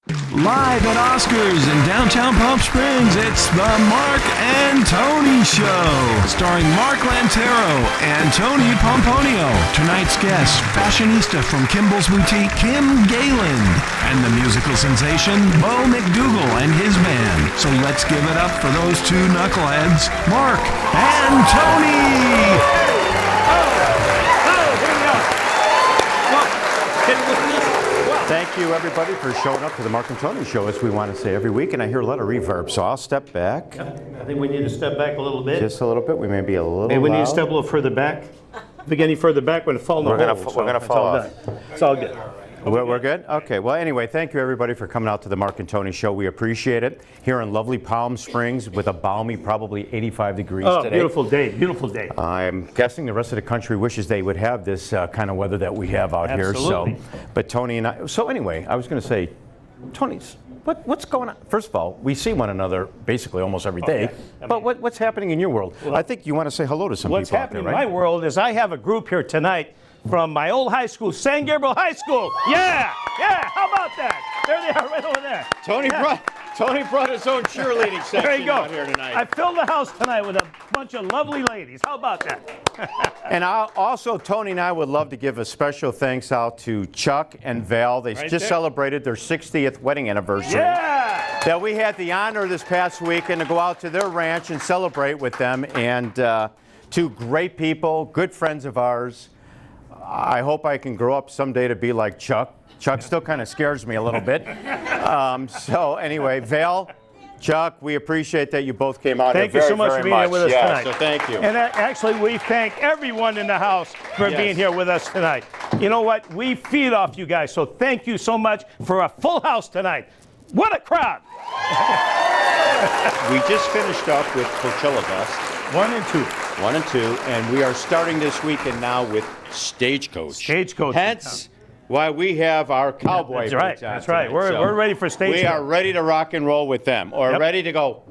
Live at Oscars in downtown Palm Springs, it's the Mark and Tony Show, starring Mark Lantero and Tony Pomponio. Tonight's guest, fashionista from Kimbal's boutique, Kim Galen, and the musical sensation, Bo McDougall and his band. So let's give it up for those two knuckleheads, Mark and Tony. Thank you, everybody, for showing up to the Mark and Tony Show, as we want to say every week. And I hear a lot of reverb, so I'll step back. I think we need to step back a little bit. Just a little bit. We may be a little Maybe we need to loud. step a little further back. If we get any further back, we're going to fall in the hole. We're gonna fall off. It's all good. We're good? Okay. Well, anyway, thank you, everybody, for coming out to the Mark and Tony Show. We appreciate it. Here in lovely Palm Springs with a balmy, probably 85 degrees today. Beautiful day. Beautiful day. I'm guessing the rest of the country wishes they would have this kind of weather that we have out Absolutely. here. But Tony and I, so anyway, I was going to say, Tony's, what's going on? First of all, we see one another basically almost every day. But what's happening in your world? Well, I think you want to say hello to some What's people out happening there, right? in my world is I have a group here tonight from my old high school, San Gabriel High School. Yeah, how about that? There they are, right over there. Tony brought his own cheerleading section There you go. out here tonight. I filled the house tonight with a bunch of lovely ladies. How about that? And also, Tony and I would love to give a special thanks out to Chuck and Val. They just celebrated their 60th wedding anniversary. Yeah! That we had the honor this past weekend to go out to their ranch and celebrate with them. And two great people, good friends of ours. I hope I can grow up someday to be like Chuck. Chuck still kind of scares me a little bit. So anyway, Val, Chuck, we appreciate that you both came out. Thank you so much for being here with us tonight. So thank you. And actually, we thank everyone in the house for being here with us tonight. You know what? We feed off you guys, so thank you so much for a full house tonight. What a crowd! We just finished up with Coachella Fest. 1 and 2. 1 and 2, and we are starting this weekend now with Stagecoach. Stagecoach. Hence why we have our cowboy That's right. boots on That's right. tonight. We're ready for Stagecoach. We are ready to rock and roll with them, or ready to go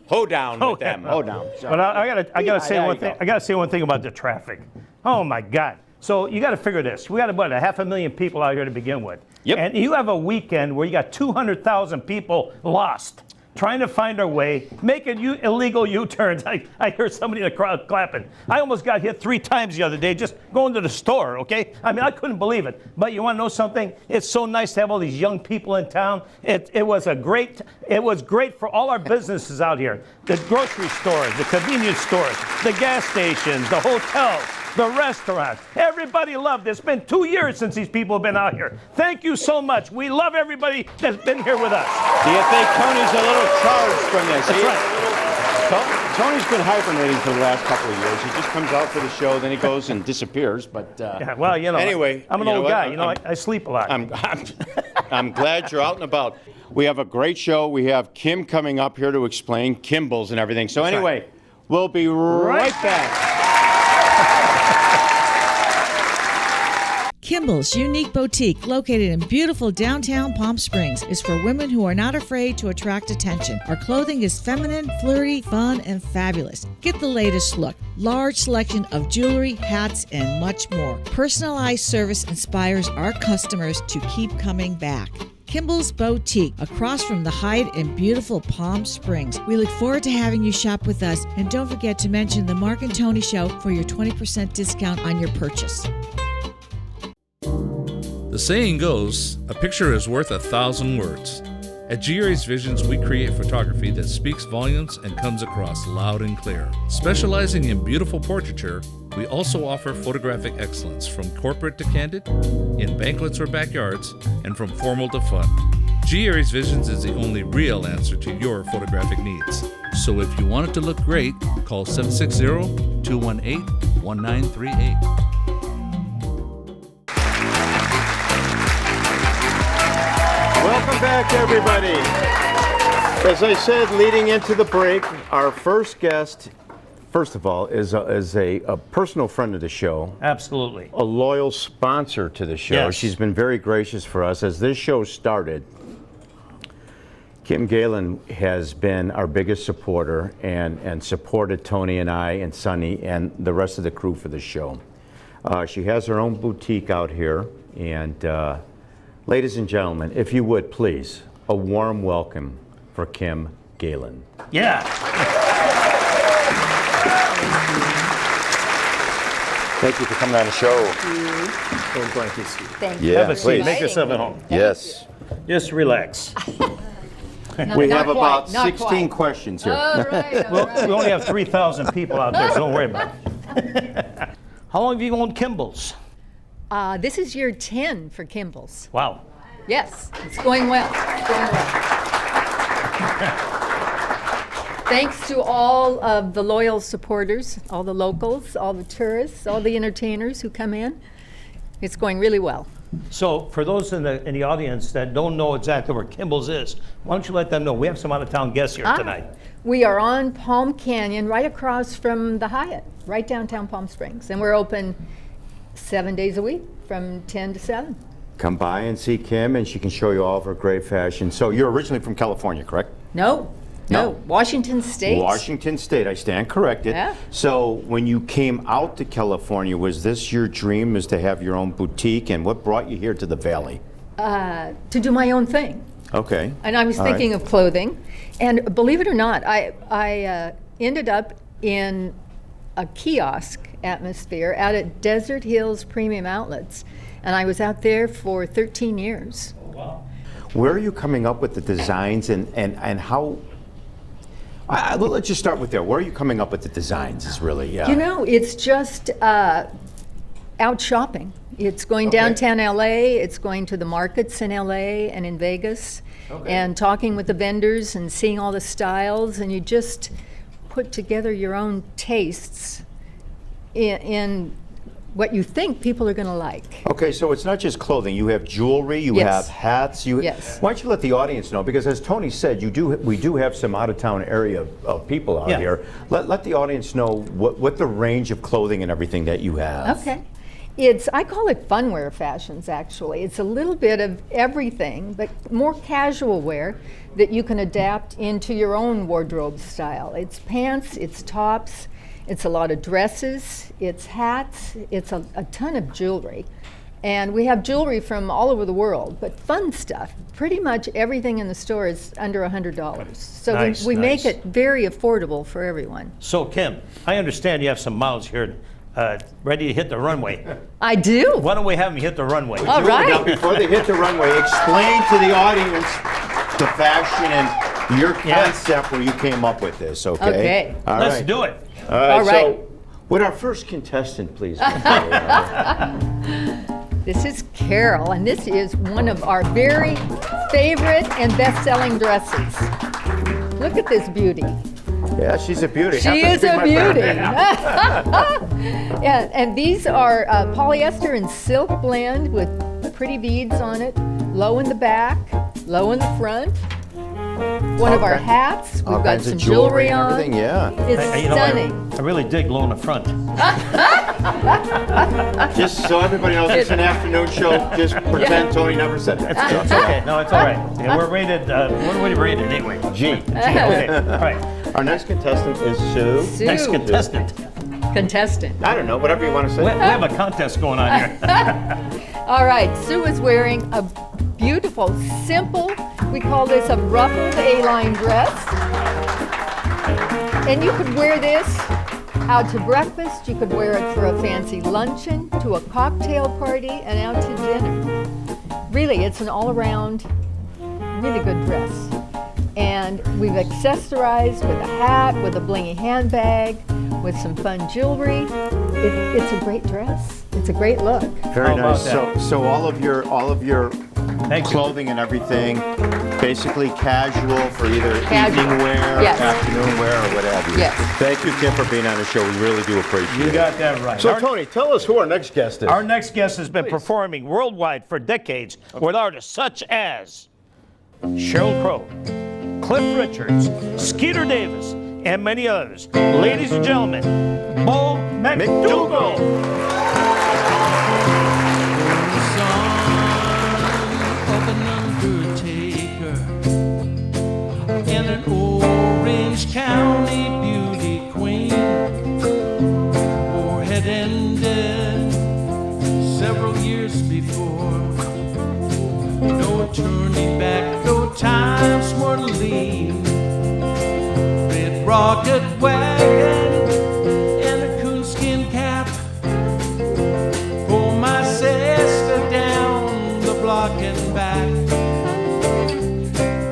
hoe down with them. Hoe down. But I gotta say one thing. I gotta say one thing about the traffic. Oh my God. So you got to figure this. We got about 500,000 people out here to begin with. Yep. And you have a weekend where you got 200,000 people lost, trying to find their way, making illegal U-turns. I heard somebody in the crowd clapping. I almost got hit 3 times the other day just going to the store, okay? I mean, I couldn't believe it. But you want to know something? It's so nice to have all these young people in town. It was great for all our businesses out here. The grocery stores, the convenience stores, the gas stations, the hotels, the restaurants. Everybody loved it. It's been 2 years since these people have been out here. Thank you so much. We love everybody that's been here with us. Do you think Tony's a little charged from this? That's right. Tony's been hibernating for the last couple of years. He just comes out for the show, then he goes and disappears. But Yeah, well, you know, anyway, I'm an old guy. I sleep a lot. I'm glad you're out and about. We have a great show. We have Kim coming up here to explain Kimbals and everything. So anyway, we'll be right back. Kimbal's unique boutique, located in beautiful downtown Palm Springs, is for women who are not afraid to attract attention. Our clothing is feminine, flirty, fun, and fabulous. Get the latest look. Large selection of jewelry, hats, and much more. Personalized service inspires our customers to keep coming back. Kimbal's Boutique, across from the Hyatt in beautiful Palm Springs. We look forward to having you shop with us, and don't forget to mention the Mark and Tony Show for your 20% discount on your purchase. The saying goes, a picture is worth 1,000 words. At GRA's Visions, we create photography that speaks volumes and comes across loud and clear. Specializing in beautiful portraiture, we also offer photographic excellence from corporate to candid, in banquets or backyards, and from formal to fun. GRA's Visions is the only real answer to your photographic needs. So if you want it to look great, call 760-218-1938. Welcome back, everybody. As I said, leading into the break, our first guest, first of all, is a personal friend of the show. Absolutely. A loyal sponsor to the show. Yes. She's been very gracious for us. As this show started, Kim Galen has been our biggest supporter and supported Tony and I and Sonny and the rest of the crew for the show. She has her own boutique out here, and Ladies and gentlemen, if you would please, a warm welcome for Kim Galen. Yeah. Thank you for coming on the show. Thank you. Yeah, Have a seat. please. Make yourself at home. Yes. Just relax. We have Not about quite, not 16 quite. questions here. All right, all right. We only have 3,000 people out there, so don't worry about it. How long have you owned Kimball's? This is year 10 for Kimball's. Wow. Yes, it's going well. It's going well. Thanks to all of the loyal supporters, all the locals, all the tourists, all the entertainers who come in. It's going really well. So for those in the audience that don't know exactly where Kimball's is, why don't you let them know? We have some out-of-town guests here tonight. We are on Palm Canyon, right across from the Hyatt, right downtown Palm Springs. And we're open 7 days a week from 10 to 7. Come by and see Kim, and she can show you all of her great fashion. So you're originally from California, correct? No, Washington State. Washington State, I stand corrected. Yeah. So when you came out to California, was this your dream, is to have your own boutique? And what brought you here to the Valley? To do my own thing. Okay. And I was All thinking right. of clothing. And believe it or not, I ended up in a kiosk atmosphere out at Desert Hills Premium Outlets. And I was out there for 13 years. Where are you coming up with the designs and how? Let's just start with there. Where are you coming up with the designs is really, You know, it's just out shopping. It's going downtown LA, it's going to the markets in LA and in Vegas, and talking with the vendors and seeing all the styles, and you just put together your own tastes in what you think people are going to like. Okay, so it's not just clothing. You have jewelry, you Yes. have hats. Yes. Why don't you let the audience know? Because as Tony said, we do have some out-of-town area of people out Yeah. here. Let the audience know what the range of clothing and everything that you have. Okay. I call it funwear fashions, actually. It's a little bit of everything, but more casual wear that you can adapt into your own wardrobe style. It's pants, it's tops, it's a lot of dresses, it's hats, it's a ton of jewelry. And we have jewelry from all over the world, but fun stuff. Pretty much everything in the store is under $100. So Nice, we make nice. it very affordable for everyone. So Kim, I understand you have some mouths here ready to hit the runway. I do. Why don't we have them hit the runway? All right. Now, before they hit the runway, explain to the audience the fashion and your concept where you came up with this, okay? Okay. All Let's right. do it. All right, All right. so would our first contestant please? This is Carol, and this is one of our very favorite and best-selling dresses. Look at this beauty. Yeah, she's a beauty. She Happens is to be a my beauty. friend. Yeah, and these are polyester and silk blend with pretty beads on it, low in the back, low in the front. One of our Okay. hats, we've All got kinds some of jewelry and on. everything, yeah. It's You know, stunning. I really dig low in the front. Just so everybody knows, it's an afternoon show. Just pretend Tony never said that. It's okay. No, it's all right. Yeah, we're rated. What are we rated anyway? G. Okay. All right. Our next contestant is Sue. Sue, Next contestant. contestant. I don't know, whatever you want to We say. have a contest going on here. All right, Sue is wearing a beautiful, simple, we call this a ruffled A-line dress. And you could wear this out to breakfast, you could wear it for a fancy luncheon, to a cocktail party, and out to dinner. Really, it's an all-around, really good dress. And we've accessorized with a hat, with a blingy handbag, with some fun jewelry. It's a great dress. It's a great look. Very How about nice. that? So all of your Thank you. clothing and everything, basically casual for either Casual. evening wear, Yes. afternoon wear, or what have you. Yes. Thank you, Kim, for being on the show. We really do appreciate You it. got that right. So, Our- Tony, tell us who our next guest is. Our next guest has been performing worldwide for decades with artists such as Sheryl Crow, Cliff Richards, Skeeter Davis, and many others. Ladies and gentlemen, Bo McDougall. Of an undertaker and an Orange County beauty queen. War had ended several years before turning back, though times were lean. Red rocket wagon and a coonskin cap. Pull my sister down the block and back.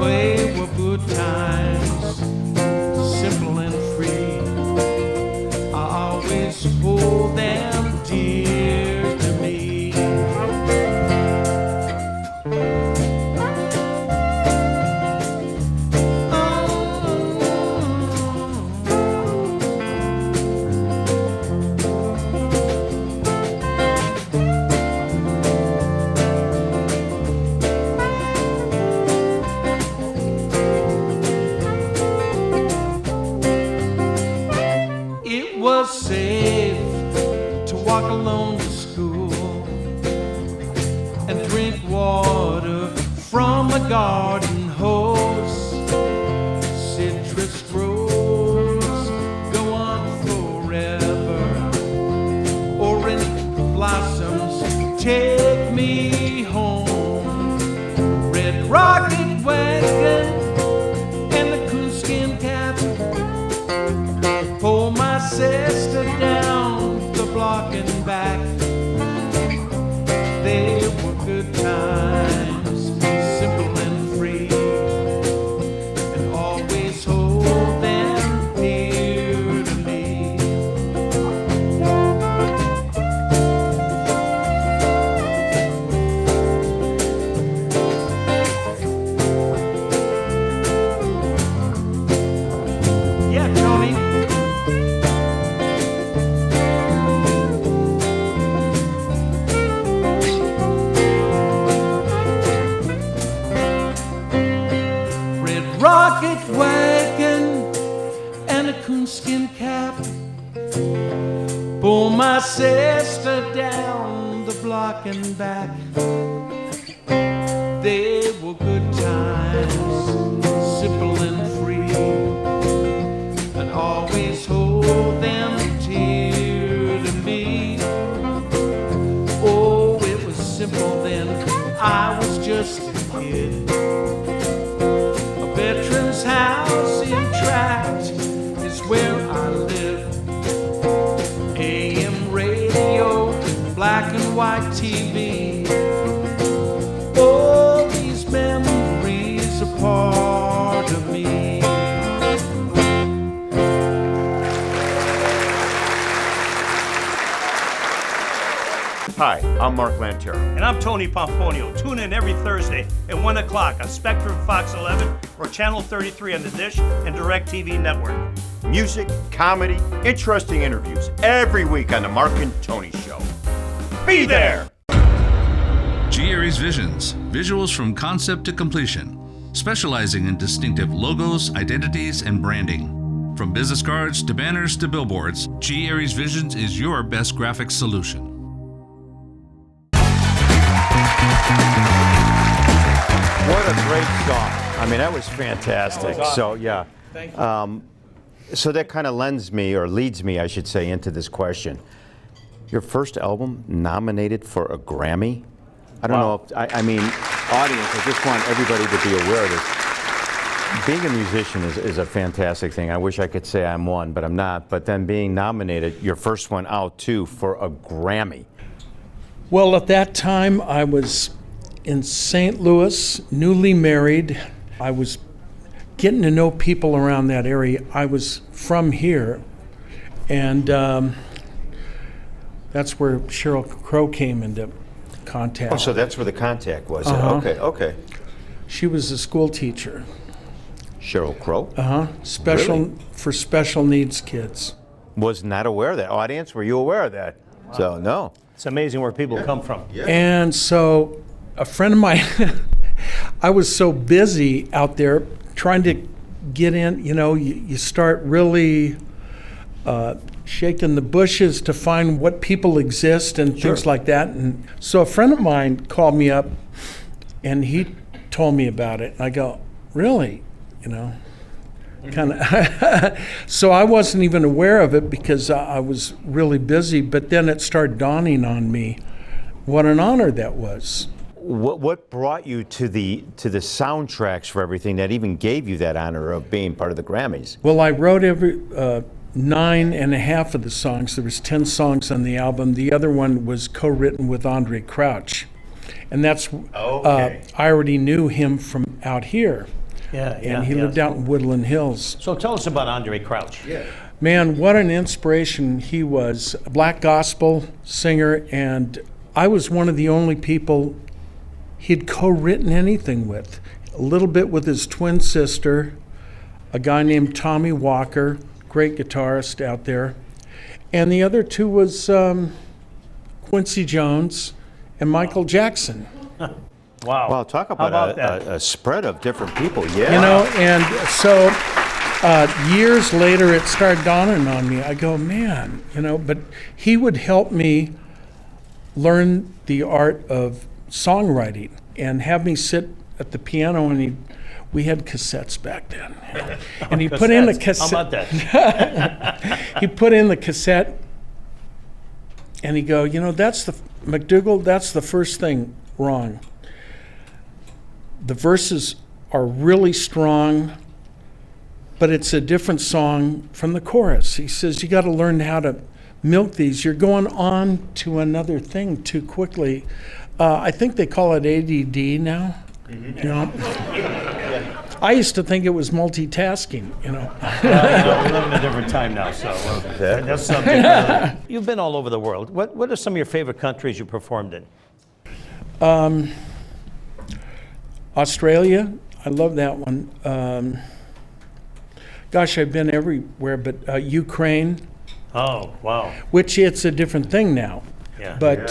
They were good times, simple and free. I always hold them dear to me. It was safe to walk alone to school and drink water from a garden hose. Citrus groves go on forever. Orange blossoms take me home. Red rocket wagon and the coonskin cap. Pull my sister down the block and back. They were good times, simple and free, and always hold them dear to me. Yeah, Tony. Rocket wagon and a coonskin cap. Pull my sister down the block and back. They were good times, simple and free, and always hold them dear to me. Oh, it was simple then, I was just a kid. Veterans House in Tract is where I live. AM radio, black and white TV. All these memories are part of me. Hi, I'm Mark Lantero. And I'm Tony Pomponio. Tune in every Thursday at 1 o'clock on Spectrum Fox 11 or Channel 33 on the Dish and DirecTV Network. Music, comedy, interesting interviews every week on The Mark and Tony Show. Be there! G. Aries Visions, visuals from concept to completion, specializing in distinctive logos, identities, and branding. From business cards to banners to billboards, G. Aries Visions is your best graphics solution. What a great song. I mean, that was fantastic. So, yeah. Thank you. So that kind of leads me, I should say, into this question. Your first album nominated for a Grammy? I don't know if, I mean, audience, I just want everybody to be aware of this. Being a musician is a fantastic thing. I wish I could say I'm one, but I'm not. But then being nominated, your first one out too, for a Grammy. Well, at that time, I was in St. Louis, newly married. I was getting to know people around that area. I was from here, and that's where Sheryl Crow came into contact. Oh, so that's where the contact was. Okay. She was a school teacher. Sheryl Crow? Really? For special needs kids. Was not aware of that. Audience, were you aware of that? So, no. It's amazing where people come from. Yeah. And so a friend of mine, I was so busy out there trying to get in, you start really shaking the bushes to find what people exist and things like that. And so a friend of mine called me up and he told me about it. I go, really? Kind of. So I wasn't even aware of it because I was really busy, but then it started dawning on me what an honor that was. What brought you to the soundtracks for everything that even gave you that honor of being part of the Grammys? Well, I wrote every 9.5 of the songs. There was 10 songs on the album. The other one was co-written with Andre Crouch, and that's I already knew him from out here. And he lived out in Woodland Hills. So tell us about Andre Crouch. Yeah. Man, what an inspiration he was. A black gospel singer, and I was one of the only people he'd co-written anything with. A little bit with his twin sister, a guy named Tommy Walker, great guitarist out there. And the other two was Quincy Jones and Michael Jackson. Wow. Well, talk about a spread of different people, yeah. You know, and so years later it started dawning on me. I go, man, you know, but he would help me learn the art of songwriting and have me sit at the piano, and we had cassettes back then. And he put in the cassette. How about that? He put in the cassette and he go, you know, MacDougall, that's the first thing wrong. The verses are really strong, but it's a different song from the chorus. He says, you got to learn how to milk these. You're going on to another thing too quickly. I think they call it ADD now. Mm-hmm. You know? I used to think it was multitasking, you know. Well, we live in a different time now, so that's something. You've been all over the world. What are some of your favorite countries you performed in? Australia, I love that one. Gosh, I've been everywhere, but Ukraine. Oh, wow. Which it's a different thing now. Yeah. But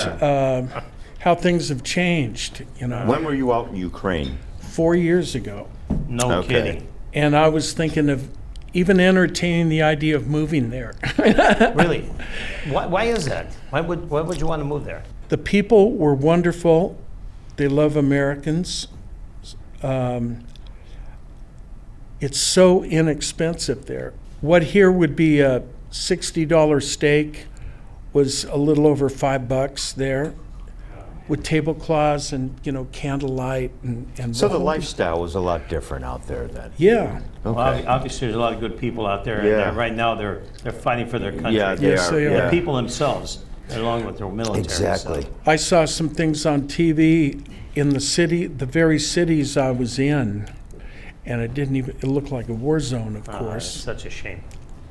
how things have changed, you know. When were you out in Ukraine? 4 years ago. No kidding. And I was thinking of even entertaining the idea of moving there. Really? Why is that? Why would you want to move there? The people were wonderful. They love Americans. It's so inexpensive there. What here would be a $60 steak was a little over $5 there, with tablecloths and, you know, candlelight and so the lifestyle was a lot different out there then. Yeah. Okay. Well, obviously there's a lot of good people out there, Yeah. and right now they're fighting for their country. Yeah, they Yes, are. they are. Yeah. The people themselves, along with their military. Exactly. So. I saw some things on TV in the city, the very cities I was in, and it looked like a war zone, of It's course. such a shame.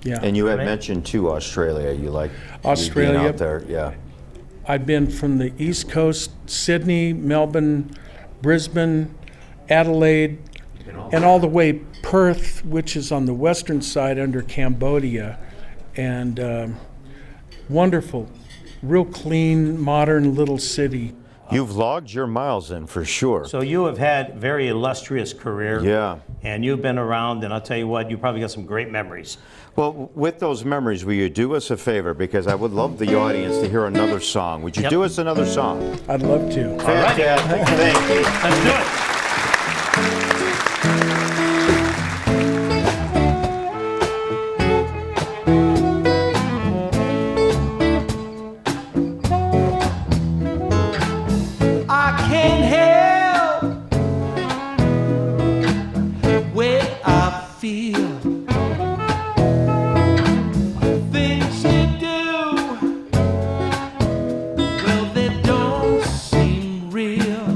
Yeah. And you had Right. mentioned too Australia. You like Australia. being out there, yeah. I've been from the East Coast, Sydney, Melbourne, Brisbane, Adelaide, and all the way Perth, which is on the western side under Cambodia. And wonderful, real clean, modern little city. You've logged your miles in for sure. So you have had very illustrious career. Yeah. And you've been around, and I'll tell you what, you probably got some great memories. Well, with those memories, will you do us a favor? Because I would love the audience to hear another song. Would you do us another song? I'd love to. Fantastic. Thank you. Let's do it. I can't help where I feel. Things you do, well, they don't seem real.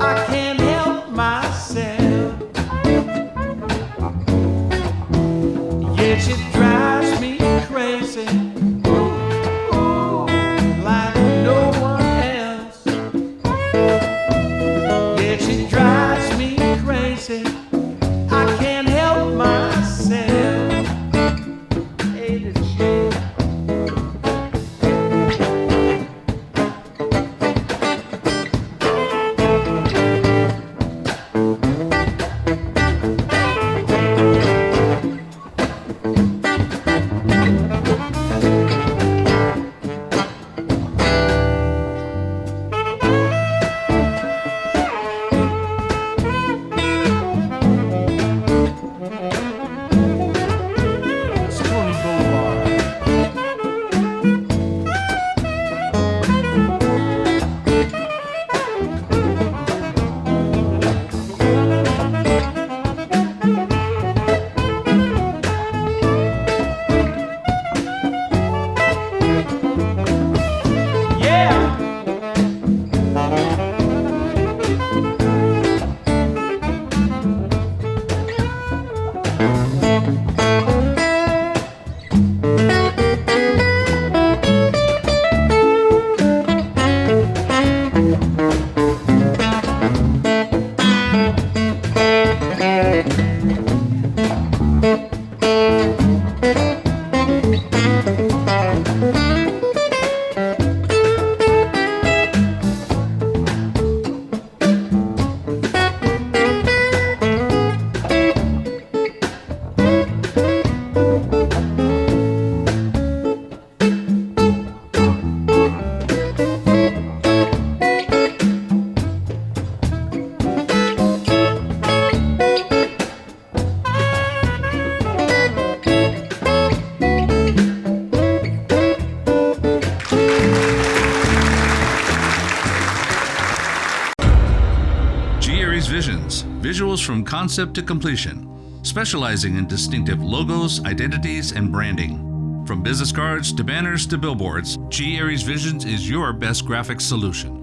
I can't help myself. Yes, it drives me crazy. Ooh, like no one else. Yes, it drives me crazy. I can't help myself. Ain't it shame? It's Tony Boulevard. Yeah. G. Aries Visions, visuals from concept to completion, specializing in distinctive logos, identities, and branding. From business cards to banners to billboards, G. Aries Visions is your best graphic solution.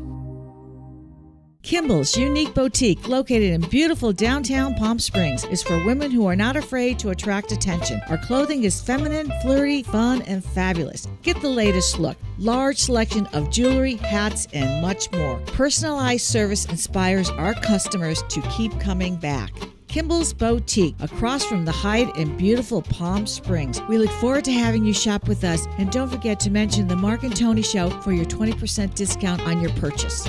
Kimbal's unique boutique, located in beautiful downtown Palm Springs, is for women who are not afraid to attract attention. Our clothing is feminine, flirty, fun, and fabulous. Get the latest look. Large selection of jewelry, hats, and much more. Personalized service inspires our customers to keep coming back. Kimbal's Boutique, across from the Hyatt in beautiful Palm Springs. We look forward to having you shop with us, and don't forget to mention the Mark and Tony Show for your 20% discount on your purchase.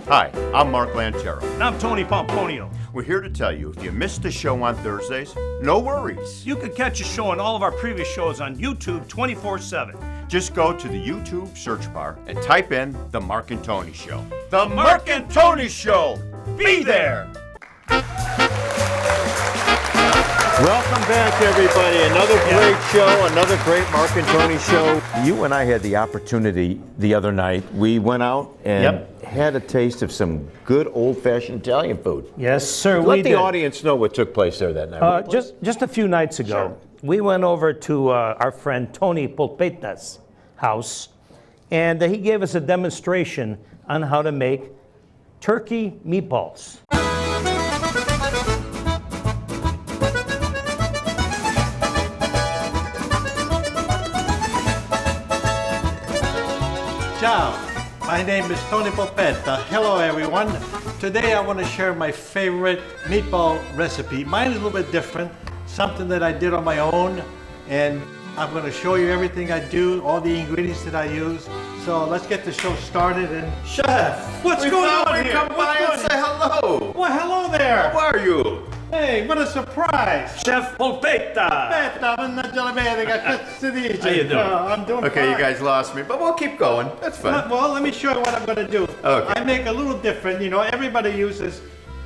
Hi, I'm Mark Lantero. And I'm Tony Pomponio. We're here to tell you if you missed the show on Thursdays, no worries. You can catch a show and all of our previous shows on YouTube 24/7. Just go to the YouTube search bar and type in The Mark and Tony Show. The Mark and Tony Show. Be there. Welcome back, everybody. Another great show, another great Mark and Tony show. You and I had the opportunity the other night. We went out and had a taste of some good old-fashioned Italian food. Yes, sir. Let the audience know what took place there that night. Just a few nights ago, we went over to our friend Tony Polpetta's house, and he gave us a demonstration on how to make turkey meatballs. Ciao, my name is Tony Polpetta. Hello everyone. Today I want to share my favorite meatball recipe. Mine is a little bit different, something that I did on my own, and I'm going to show you everything I do, all the ingredients that I use. So let's get the show started. And Chef, what's going on here? Come by and say hello. Well, hello there. How are you? Hey, what a surprise. Chef Polpetta. How you doing? I'm doing Okay, fine. you guys lost me, but we'll keep going. That's fine. Well, let me show you what I'm going to do. Okay. I make a little different. You know, everybody uses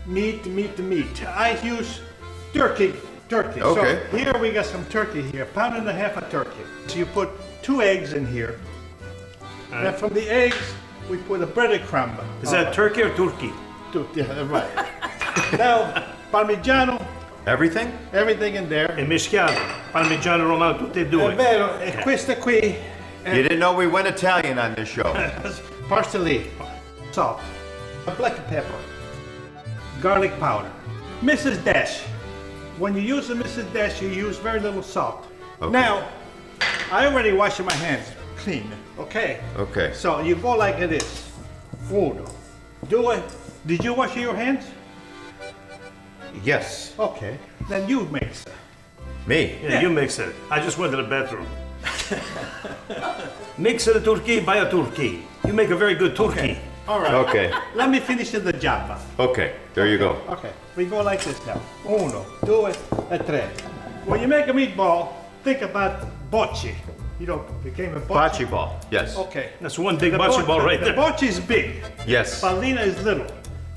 meat. I use turkey. Okay. So here we got some turkey here, 1.5 pounds of turkey. So you put 2 eggs in here. And from the eggs, we put a breadcrumb. Is that turkey or turkey? Yeah, right. Now, Parmigiano, Everything? everything in there. E mischiato, parmigiano romano, tutte e È due. vero, e questa qui You didn't know we went Italian on this show. parsley, salt, black pepper, garlic powder. Mrs. Dash. When you use the Mrs. Dash, you use very little salt. Okay. Now, I already washed my hands clean, okay? Okay. So you go like this. Uno. Do it. Did you wash your hands? Yes. Okay. Then you mix it. Me? Yeah, you mix it. I just went to the bathroom. Mix the turkey by a turkey. You make a very good turkey. Okay. All right. Okay. Let me finish the job. Okay. There you go. Okay. We go like this now. Uno, due, e tre. When you make a meatball, think about bocce. You know, became a bocce. Bocce ball. Yes. Okay. That's one big bocce ball right there. The bocce is big. Yes. Pallina is little.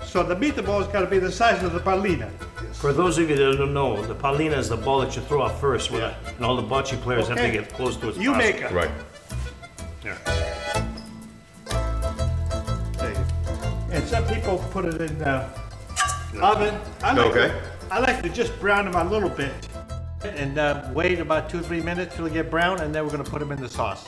So the meatball's got to be the size of the pallina. For those of you that don't know, the pallina is the ball that you throw out first, Yeah. and all the bocce players have to Okay. get close to it. You make it. Right. Here. And some people put it in the oven. Okay. I like to just brown them a little bit and wait about 2-3 minutes till they get brown, and then we're going to put them in the sauce.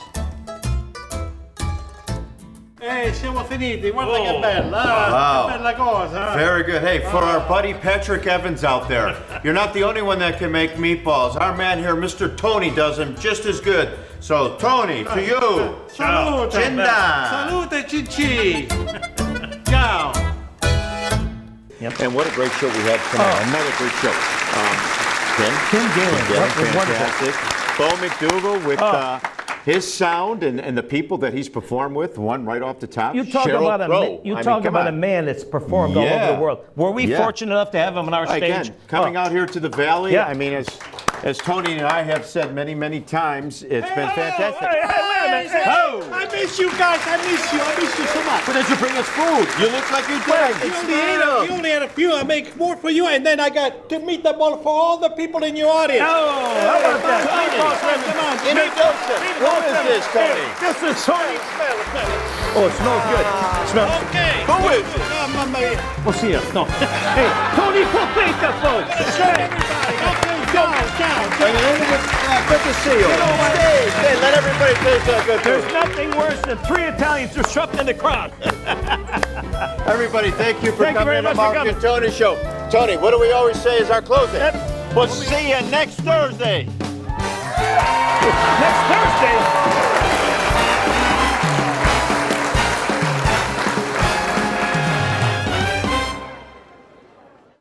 Hey, siamo finiti. Guarda che bella. Wow. Che bella cosa. Very good. Hey, for our buddy Patrick Evans out there, you're not the only one that can make meatballs. Our man here, Mr. Tony, does them just as good. So, Tony, to you. Salute. Cinda. Salute, Cici. Ciao. And what a great show we have tonight. Another great show. Kim Galen. Fantastic. Bo McDougall with his sound and the people that he's performed with, one right off the top. You talk Sheryl about a Crow. you I mean, talk come about a on. man that's performed all over Yeah. the world. Were we Yeah. fortunate enough to have him on our stage? Again, coming out here to the Valley, Yeah. I mean, as Tony and I have said many, many times, it's been fantastic. Hey, wait a minute. Oh! I miss you guys. I miss you so much. Why did you bring us food? You look like you did. You only had a few. I make more for you, and then I got to meet the ball for all the people in your audience. Oh, how about that? Come on. Introduce it. What is this, Tony? This is Tony. Smell it. Oh, it smells good. It smells. Okay. Who is it? Mamma mia. We'll see you. No. Hey, Tony Popeka, folks. Okay, ciao. Good to see you. Stay. Let everybody taste that good There's food. nothing worse than 3 Italians just shoved in the crowd. Everybody, thank you for Thank you coming very to the much for Mark coming. and Tony Show. Tony, what do we always say is our closing? We'll see you next Thursday. Next Thursday.